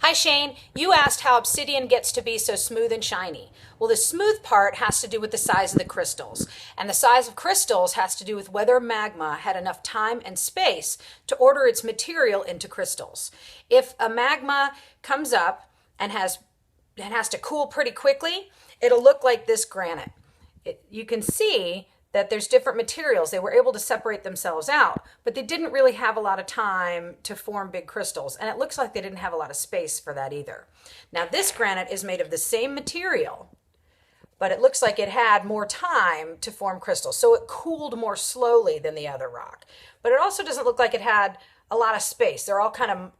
Hi Shane, you asked how obsidian gets to be so smooth and shiny. Well, the smooth part has to do with the size of the crystals, and the size of crystals has to do with whether magma had enough time and space to order its material into crystals. If a magma comes up and has to cool pretty quickly, it'll look like this granite. You can see that there's different materials. They were able to separate themselves out, but they didn't really have a lot of time to form big crystals. And it looks like they didn't have a lot of space for that either. Now, this granite is made of the same material, but it looks like it had more time to form crystals. So it cooled more slowly than the other rock. But it also doesn't look like it had a lot of space. They're all kind of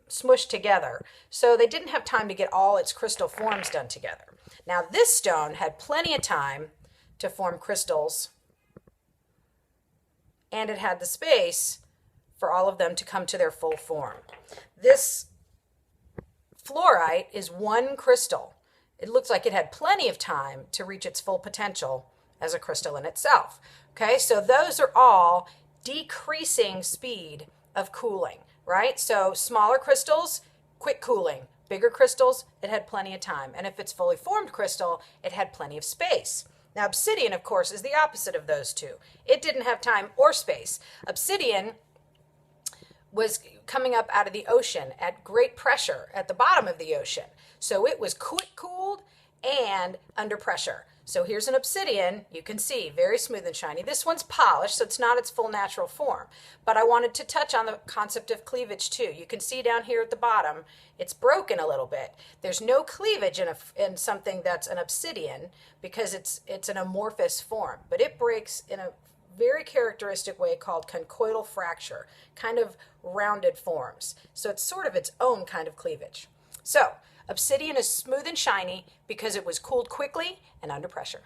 smushed together. So they didn't have time to get all its crystal forms done together. Now, this stone had plenty of time to form crystals, and it had the space for all of them to come to their full form. This fluorite is one crystal. It looks like it had plenty of time to reach its full potential as a crystal in itself. Okay, so those are all decreasing speed of cooling, right? So smaller crystals, quick cooling. Bigger crystals, it had plenty of time. And if it's fully formed crystal, it had plenty of space. Now, obsidian, of course, is the opposite of those two. It didn't have time or space. Obsidian was coming up out of the ocean at great pressure at the bottom of the ocean. So it was quick cooled and under pressure. So here's an obsidian. You can see very smooth and shiny. This one's polished, so it's not its full natural form. But I wanted to touch on the concept of cleavage too. You can see down here at the bottom, it's broken a little bit. There's no cleavage in something that's an obsidian because it's an amorphous form, but it breaks in a very characteristic way called conchoidal fracture, kind of rounded forms. So it's sort of its own kind of cleavage. So obsidian is smooth and shiny because it was cooled quickly and under pressure.